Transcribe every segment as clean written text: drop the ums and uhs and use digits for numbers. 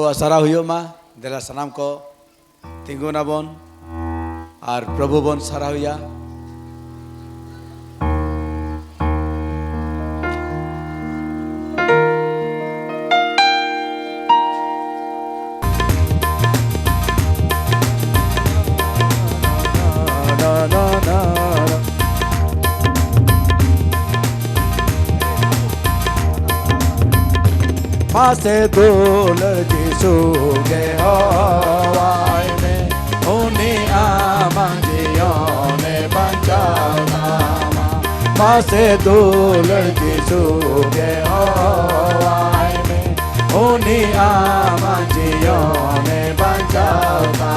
आसारा हुयो मा देला सनाम को तिंगुना बोन और प्रभु बोन सारा हुया मासे दोलर जिसु के हवाई में उन्हीं आमंजियों ने बचाना मासे दोलर जिसु के हवाई में उन्हीं आमंजियों ने बचाना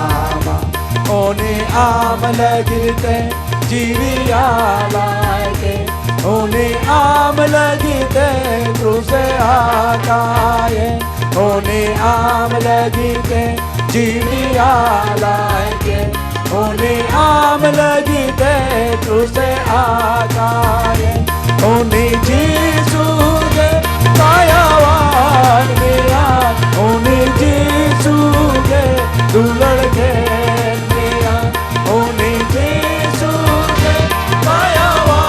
उन्हीं आमल गिरते जीविया लाए उन्हीं आम लगीते क्रूसे आकाए उन्हीं आम लगीते जीविया लाएंगे उन्हीं आम लगीते क्रूसे आकाए उन्हीं जीसू के कायावान मिया उन्हीं जीसू के दुलड़ के मिया उन्हीं जीसू के कायावान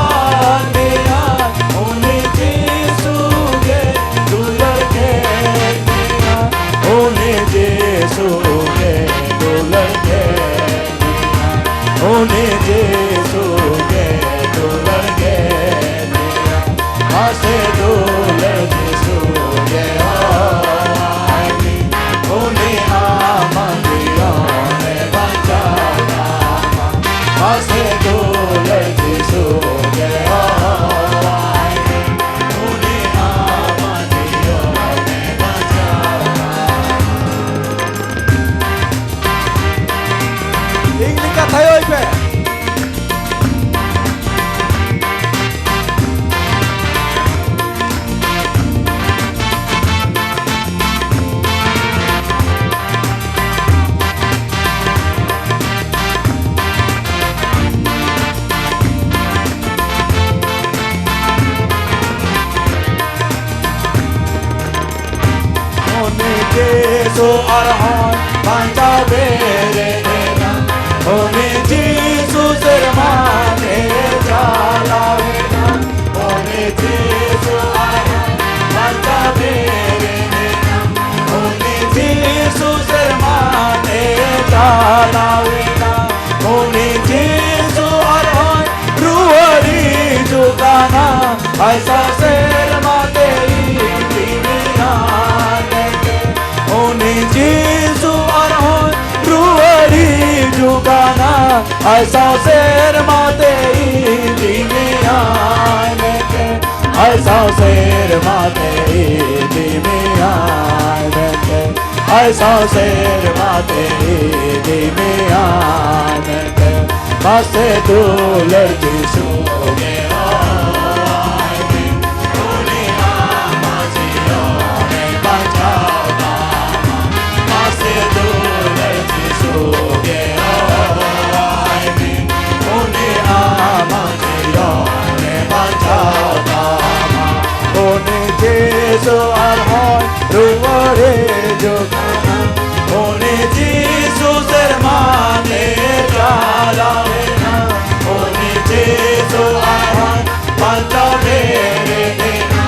उन्हें जेसु के दुलर के मिया आसे दुलर जेसु के आईनी उन्हें आमंदियों ने बचाना आसे दुलर जेसु के आईनी उन्हें आमंदियों ने बचाना इंग्लिश का था यो पे Jesu arhan panca bere dena One Jesus hermane chala vena One Jesu arhan panca bere dena One Jesus hermane chala vena One Jesu arhan ruhari jugana aisa ser materi divina जीसु अरहन रुवरी जुगाना ऐसा शेर माते दिमिया में ऐसा शेर माते दिमिया में ऐसा शेर माते दिमिया में मासे दुलर जीसु के Jesu arhan ruware jogana One Jesus hermane chala vena One Jesu arhan pancha bere dena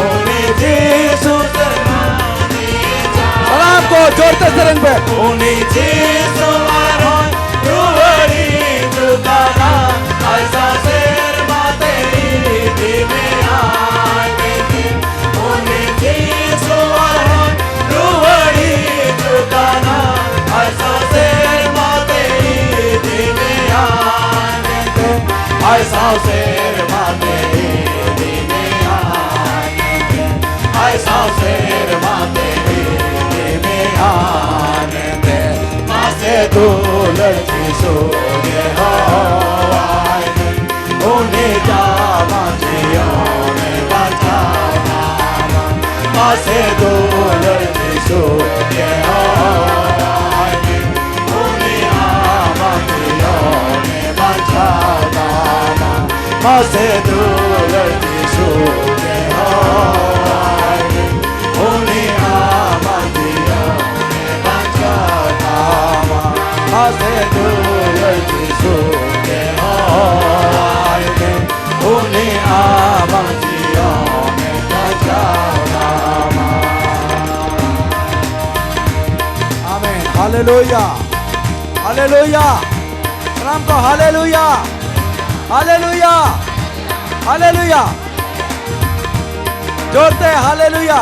One Jesus hermane chala Salam ko जोरते से रंग पे One Jesu arhan ruware jogana aisa ser mate dime Jesu arhan ruwari jugana aisa ser mate dime aanente aisa ser mate dime aanente aisa ser mate dime aanente maase dular Jesu ke hawaine unhe jama jiyone bachana मासे दुलर जीसु के आईनी उन्हीं आमंदियों ने बचाना मासे दुलर जीसु के आईनी उन्हीं आमंदियों हालेलुया हालेलुया सलाम को हालेलुया हालेलुया हालेलुया जोरते हालेलुया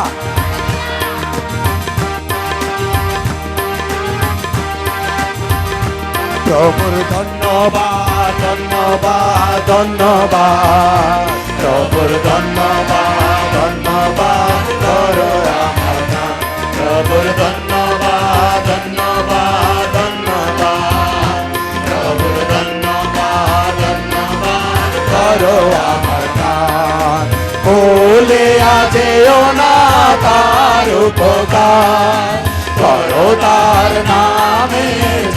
প্রভুর ধন্যবাদ ধন্যবাদ ধন্যবাদ প্রভুর ধন্যবাদ ধন্যবাদ করো আমার নাম প্রভুর ধন্যবাদ ধন্যবাদ ধন্যবাদ প্রভুর ধন্যবাদ ধন্যবাদ করো আমার নাম ভুলে যেও না তার উপকার করো তার নামে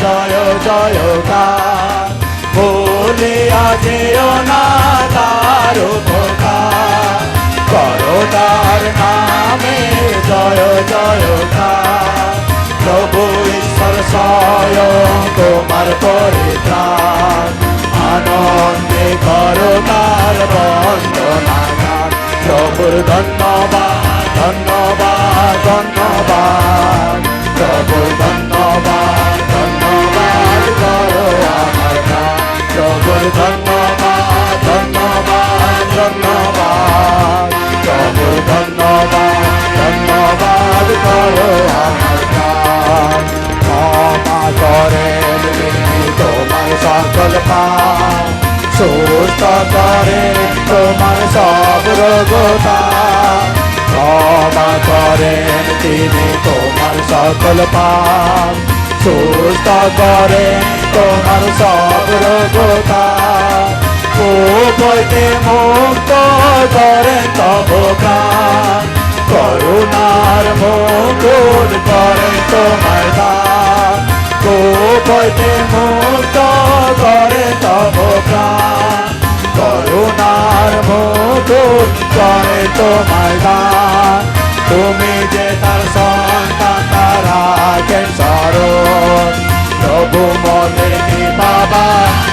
জয় জয়কার ভুলিয়া যেও না তার উপকার করো তার নামে জয় জয়কার প্রভু ঈশ্বর স্বয়ং তোমার পরিত্রাণ আনন্দে করো তার বন্দনা গান প্রভুর ধন্যবাদ ধন্যবাদ ধন্যবাদ প্রভুর ধন্যবাদ ধন্যবাদ করো আমার গান প্রভুর ধন্যবাদ ধন্যবাদ ধন্যবাদ প্রভুর ধন্যবাদ ধন্যবাদ করো আমার গান ক্ষমা করেন তিনি তোমার সকল পাপ সুস্থ করে তোমার সব রোগতা ক্ষমা করেন তিনি তোমার সকল পাপ সুস্থ করেন তোমার সব রোগতা হইতে মুক্ত করেন তব প্রাণ করুণার মুকুট করেন তোমার দান হইতে মুক্ত করেন তব প্রাণ করুণার মুকুট করে তোমার দান তুমি যে তার সন্তান তারা কেন স্মরণ প্রভু মনের কৃপা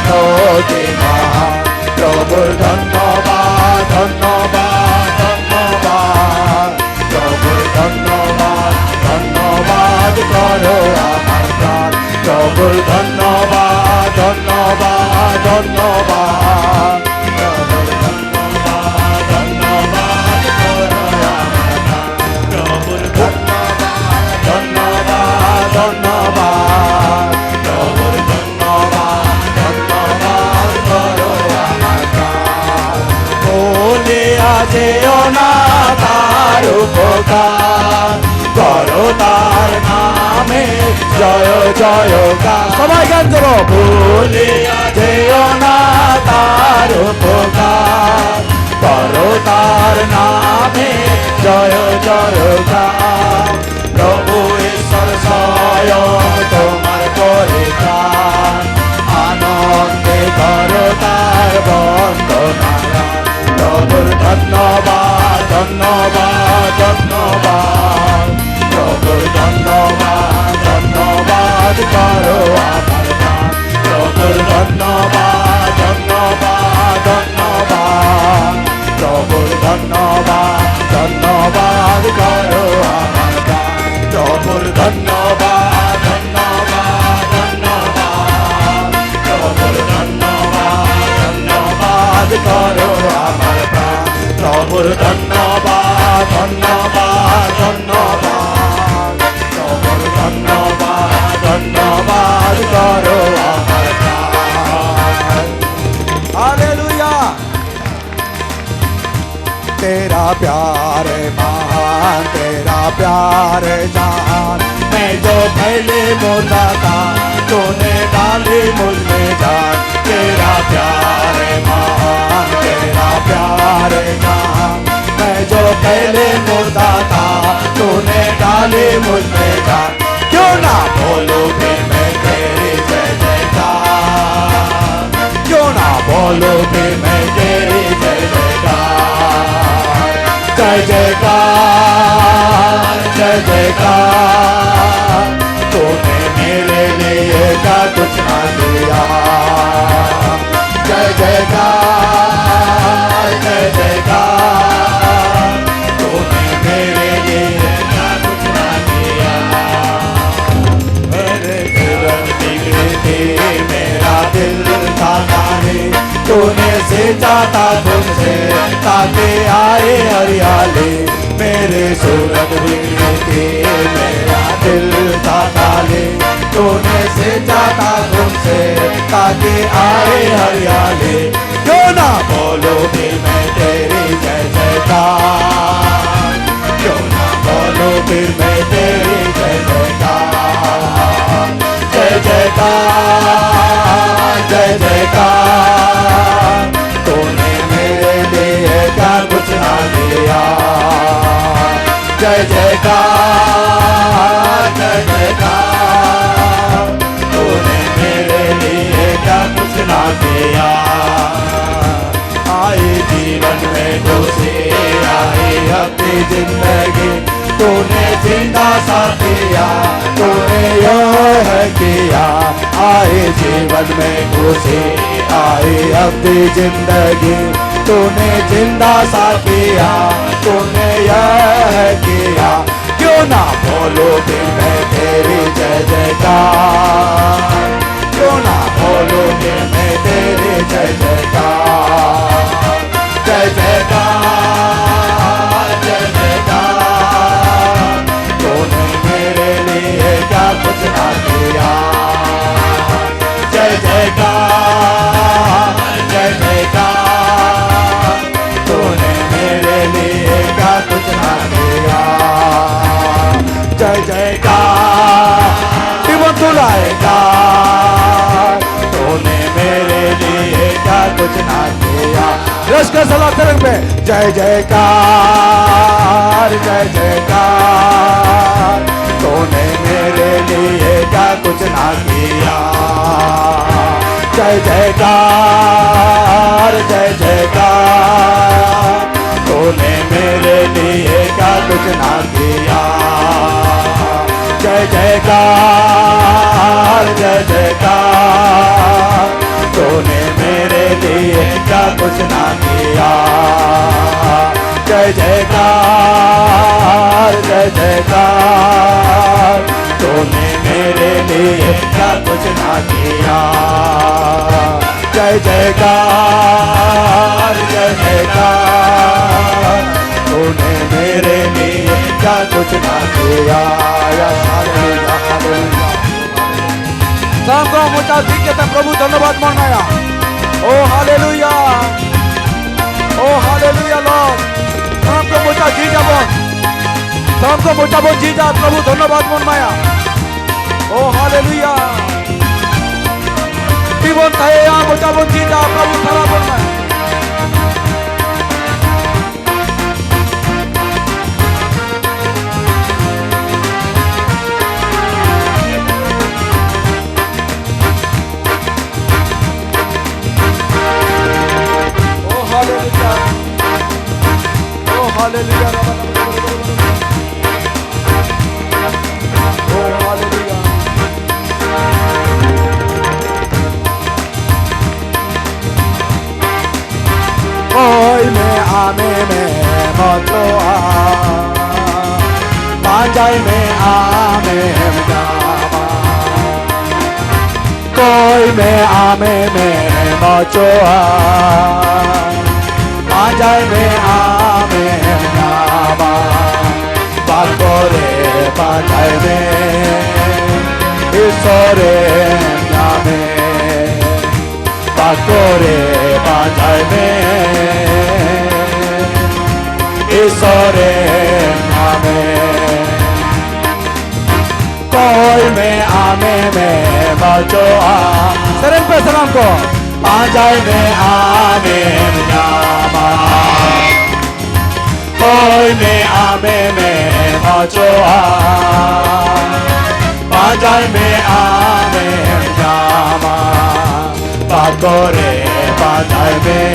নদী মহান প্রভুর ধন্যবাদ ধন্যবাদ ধন্যবাদ প্রভুর ধন্যবাদ ধন্যবাদ করো আমার প্রাণ প্রভুর ধন্যবাদ ধন্যবাদ ধন্যবাদ প্রভুর ধন্যবাদ ধন্যবাদ করো আমার প্রাণ প্রভুর ধন্যবাদ ধন্যবাদ ধন্যবাদ প্রভুর ধন্যবাদ ধন্যবাদ করো আমার প্রাণ ভুলিয়া যেও না তার উপকার করো তার নামে জয় জয়কার সবাই গান করো ভুলিয়া যেও না তার উপকার করো তার নামে জয় জয়কার প্রভু ঈশ্বর স্বয়ং তোমার পরিত্রাণ আনন্দে করো তার বন্দনা প্রভুর ধন্যবাদ ধন্যবাদ ধন্যবাদ প্রভুর ধন্যবাদ ধন্যবাদ করো আমার গান প্রভুর ধন্যবাদ ধন্যবাদ ধন্যবাদ প্রভুর ধন্যবাদ ধন্যবাদ করো আমার গান প্রভুর ধন্যবাদ ধন্যবাদ ধন্যবাদ প্রভুর ধন্যবাদ ধন্যবাদ করো আমার প্রাণ প্রভুর ধন্যবাদ ধন্যবাদ ধন্যবাদ প্রভুর ধন্যবাদ ধন্যবাদ করো আমার প্রাণ हालेलुया तेरा प्यार महान तेरा प्यार जान मैं जो पहले मुर्दा था तूने डाली मुझ में जान तेरा प्यार महान तेरा प्यार जान मैं जो पहले मुर्दा था तूने डाली मुझ में जान क्यों ना बोलूं फिर मैं तेरी जय जयकार क्यों ना बोलूं फिर मैं तेरी जय जयकार जय जयकार जय जयकार तूने मेरे लिए क्या कुछ ना दिया जय जयकार जय जयकार तूने मेरे लिए क्या कुछ ना दिया मेरे तूने सींचा था तुमसे ताकि आए हरियाली मेरे सूरत बिगड़ी थी मेरा दिल था खाली तूने सींचा था तुमसे ताकि आए हरियाली क्यों ना बोलो भी मैं तेरी जय जयकार क्यों ना बोलो फिर मैं तेरी जय जयकार जय जयकार जय जयकार तूने मेरे लिए क्या कुछ ना दिया जय जयकार जय जयकार तूने मेरे लिए क्या कुछ ना दिया आई जीवन में खुशी आई अपनी जिंदगी तूने जिंदा सा किया तूने यह किया आई जीवन में खुशी आई अपनी जिंदगी तूने जिंदा सा किया तूने यह किया क्यों ना बोलो फिर मैं तेरी जय जयकार क्यों ना बोलो फिर मैं तेरी जय जयकार जय जयकार जय जयकार तूने मेरे लिए क्या कुछ ना किया जय जयकार जय जयकार तूने मेरे लिए क्या कुछ ना किया जय जयकार तुलाएगा तूने मेरे लिए क्या कुछ ना किया रश का सलाह तरंग में जय जयकार जय जयकार तूने मेरे लिए क्या कुछ ना किया जय जयकार जय जयकार तूने मेरे लिए क्या कुछ ना किया जय जयकार जय जयकार तूने मेरे लिए क्या कुछ ना किया जय जयकार जय जयकार तूने मेरे लिए क्या कुछ ना किया जय जयकार जय जयकार तूने मेरे लिए क्या कुछ ना किया सबको मोटा जी के प्रभु धन्यवाद मनाया ओ हालेलुया लॉर्ड सबको मोटा जी जा सबको मोटा बोल जी जा प्रभु धन्यवाद मनाया ओ हालेलुया जीवन थाए या मोटा बोल जी जा प्रभु सारा मनाया Hallelujah. Oh, hallelujah. कोई में आने में मचो पांजाई में आने में जावा कोई में आमे में मचो पांजाई में आमे में जावा बाकोरे पांजाई में ईश्वरे नामे बाकोरे पांजाई में ईश्वरे नामे कोई में आमे में बचो शरण पे सलाम को पांजाई में आमे में जामा कोई में आमे में बचो पांजाई में आमे में जामा बाकोरे पांजाई में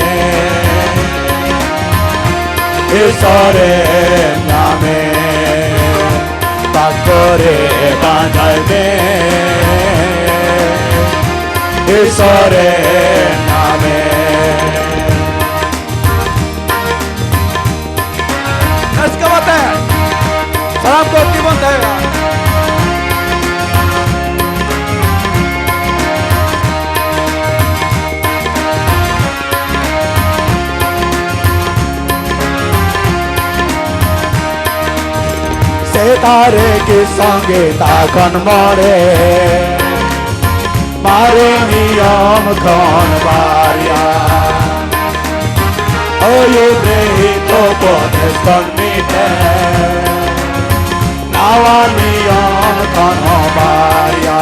ईश्वरे नामे बाकोरे पांजाई में ईश्वरे नामे इसका बात है सलाम को की बनता है তারে কি সঙ্গে তখন মরে মারে নিয়ম খন বারিয়া অয়ুগ্রহিত পদেশ কর্মিতে নাওয়া নিয়ম খন বারিয়া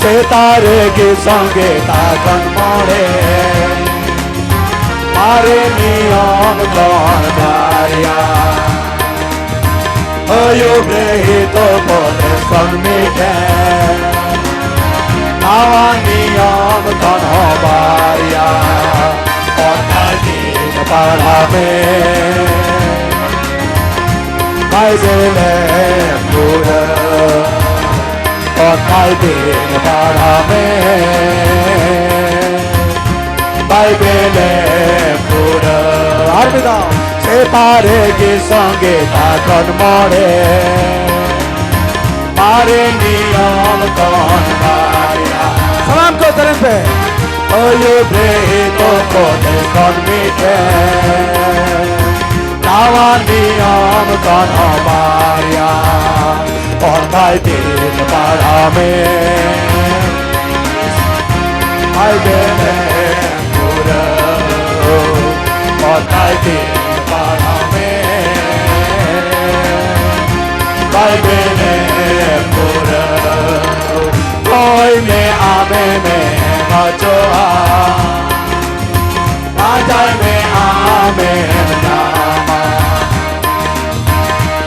সে তারে কি সঙ্গে তখন মরে মারে নিয়ম খন বারিয়া অয়ুগ্রহিত পদেশ কর্মিতে নাওয়া নিয়ম খন বারিয়া অর্থাদিন পাড়াবে বাইবেলে পুরো অর্থাদিন পাড়াবে বাইবেলে পুরো আর বিদাও সে পারে কি সঙ্গে তখন মরে মারে নিয়ম খন বারিয়া सलाम को चरण पे অয়ুগ্রহিত পদেশ কর্মিতে নাওয়া নিয়ম খন বারিয়া অর্থায় দিন পাড়াবে বাইবেলে পুরো অর্থায় দিন পাড়াবে বাইবেলে পুরো कोई में आमे में मचोआ आजाय में आमे नामा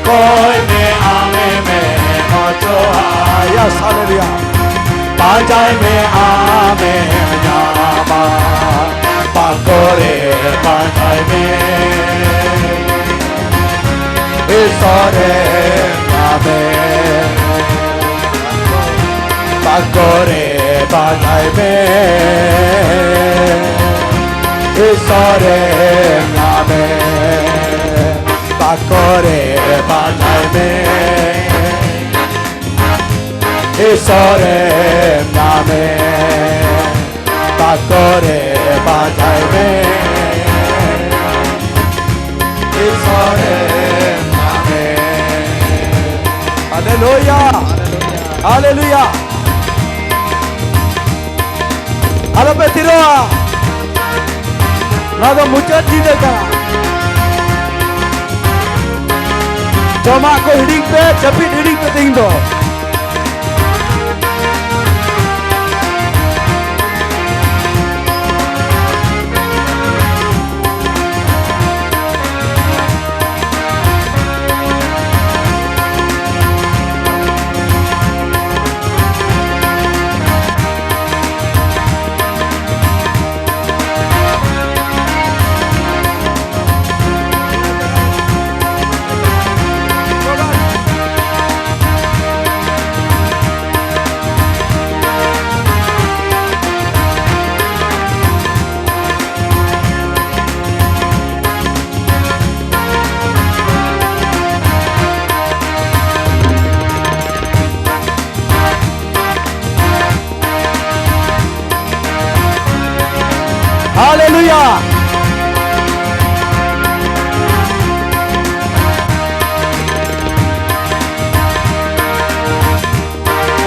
कोई में आमे में मचोआ यस हालेलुया आजाय में आमे नामा पाकोरे पाजाय में ईश्वरे नामे পাকরে বাজাইবে ঈশ্বরের নামে পাকরে বাজাইবে ঈশ্বরের নামে পাকরে বাজাইবে ঈশ্বরের নামে hallelujah hallelujah Halo Petiroa Nado muchas chile ka Joma ko hiring pe japit hiring pe ting do Haleluya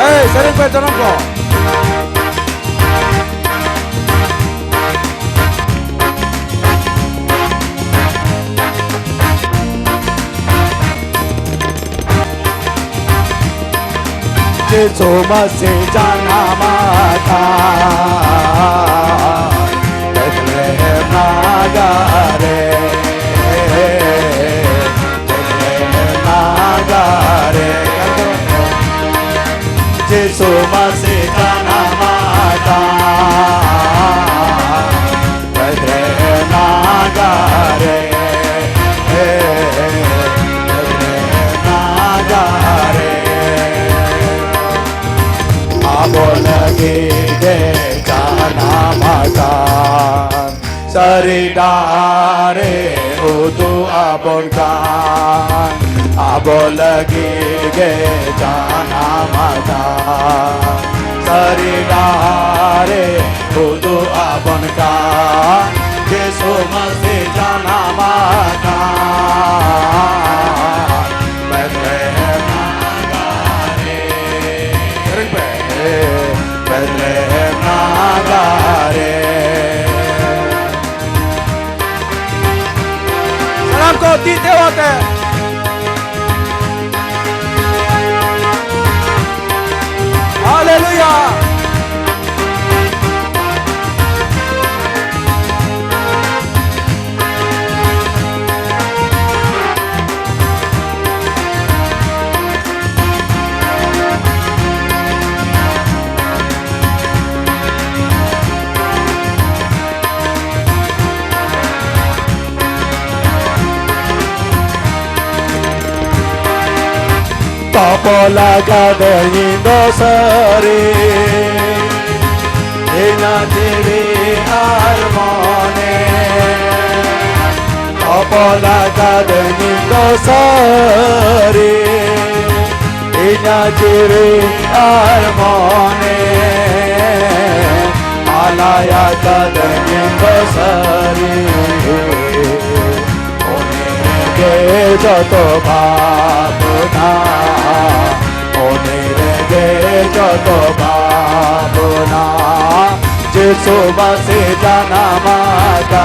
Hey sering pe jangan ko Yesu masih jangan mata Bethlehem nagare Bethlehem nagare Yesu masih jangan mata Bethlehem nagare Bethlehem nagare Abo lagi de jana makan Saridare utu abon kan Abo lagi de jana makan शरीरारे खुदो आपन का यीशु मसीह जाना माता बैतलहम नागारे बैतलहम नागारे सलाम को दीते होते hallelujah Popolagada indosare ena devi armone Popolagada indosare ena devi armone Alaya kada indosare Onege joto bhabna Onege joto bhabna Jesu masi jana mata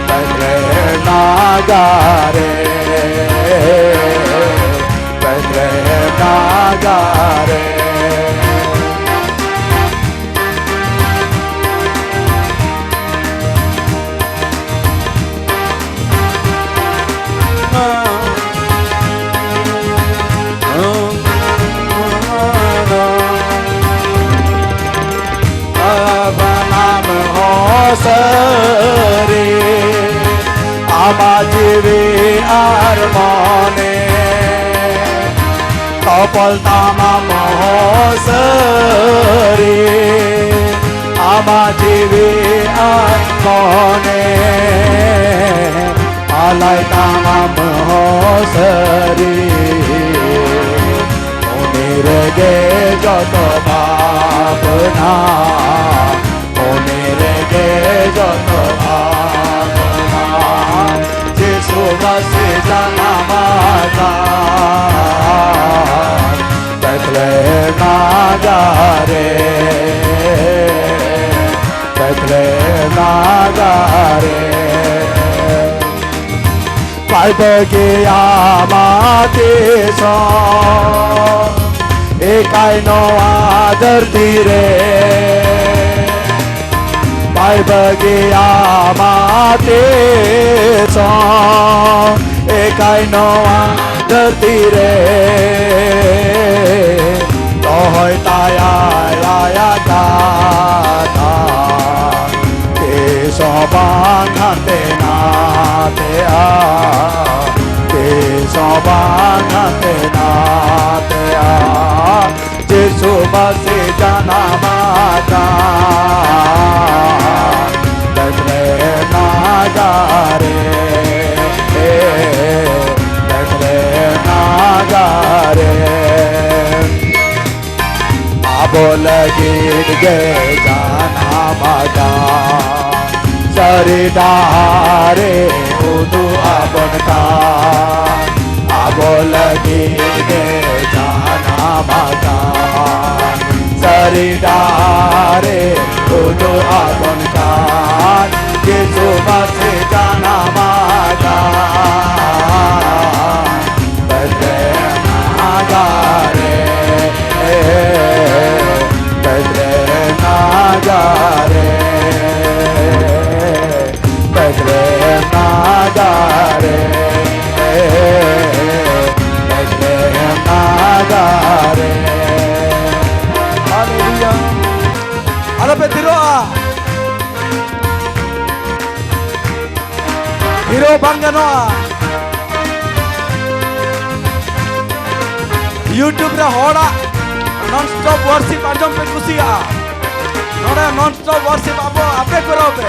Betlehem nagare Betlehem nagare Sare amajive armone topol tamam sare amajive armone alai tamam sare onirge joto bhabna onirge joto bhabna Jesu masi jana mata Betlehem nagare Betlehem nagare Paibagi amate so ekai no adar dire Paibagi amate so ekai no adar dire Tohoy taya laya kata Kesoban hante nate a Kesoban hante nate a Jesu masi jana mata Betlehem nagare Betlehem nagare Abolagid ge jana mata Saridare udu abonka Abolagid ge jana mata Saridare udu abonka Jesu masi jana mata Betlehem nagare Betlehem nagare Betlehem nagare Betlehem nagare Haleluya Arabe tiroa Hiro banganoa YouTube re hoda non-stop worship ajom pe kusia noda non-stop worship abo ape korobe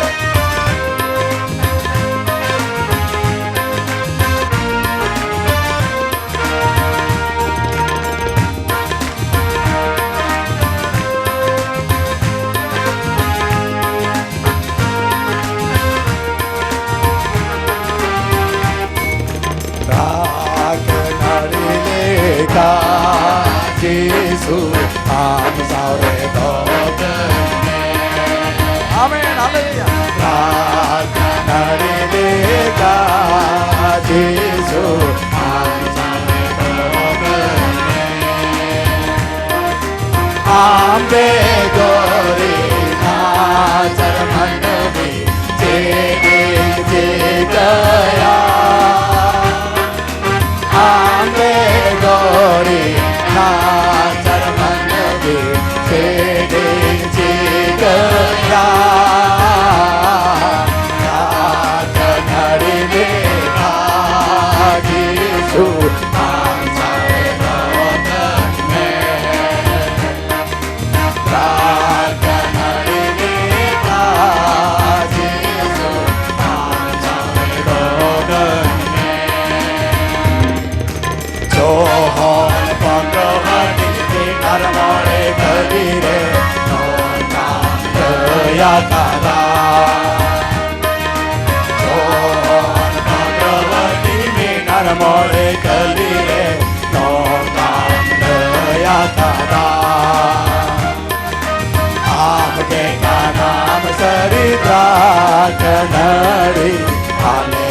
कनड़ी हाले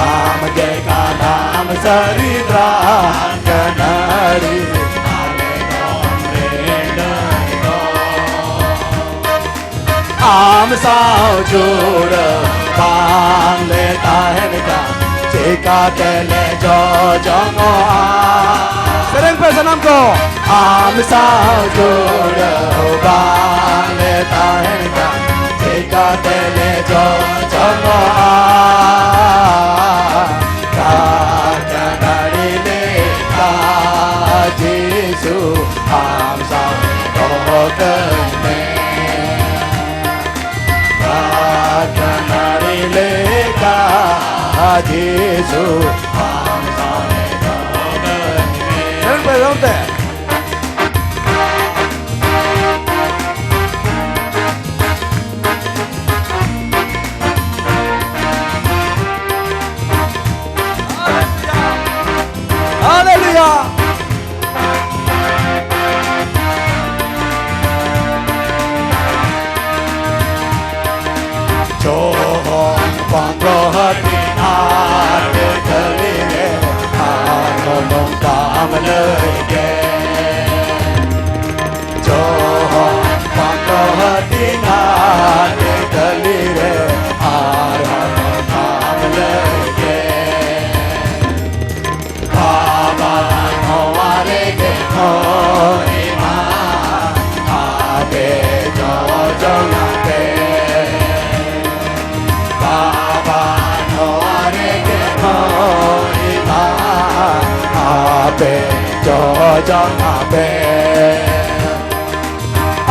आम जय का नाम सरिद्रा कनड़ी आम साव जोड़ पान लेता है निका चेका तेले जो जंगो Sering pe senam ko. आम साव जोड़ पान लेता है निका चेका तेले जो जंगो कनड़ी ले का जीसु आम साव तो करने कनड़ी लेका जीसु हम सारे Sering pe donde? Hallelujah. Johon pangro hati naat kali re anolong kam lei ke Johon pangro hati naat kali re anolong kam lei ke Baba haware ke hoi ma abe jo jong pe Baba no are ke hoi ma abe jo jong abe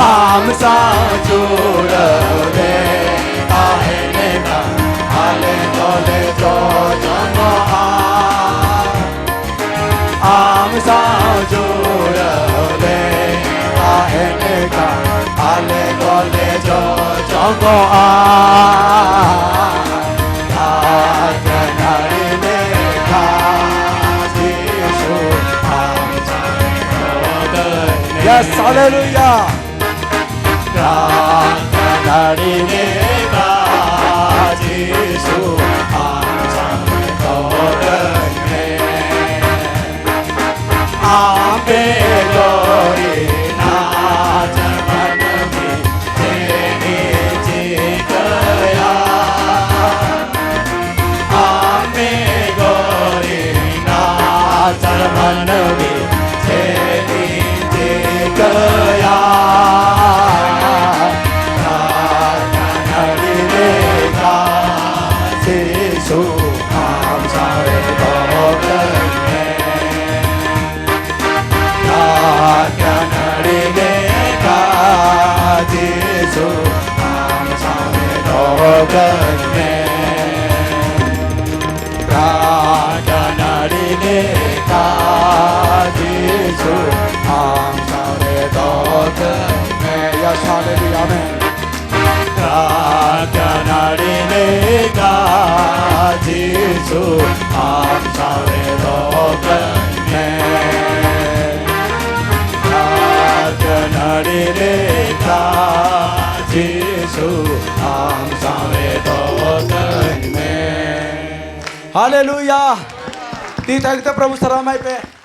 am sa jur de kahe ne na ale dole jo jong am sa jur de kahe ne ka ale dole jo jong कनड़ी लेका जीसु हम सारे Yes, hallelujah. कनड़ी लेका जीसु हम सारे आंबे गोरी नाच मन में तेरी जी गया आंबे गोरी नाच मन में तेरी जी गया कनड़ी लेका जीसु हम सारे लोग कनड़ी लेका जीसु हम सारे लोग कनड़ी लेका जीसु हम सारे लोग Yes, hallelujah. Amen. कनड़ी लेका जीसु हम सारे लोग कनड़ी लेका जीसु हम सारे लोग Hallelujah. Tita kita Prabhu Saramai pe.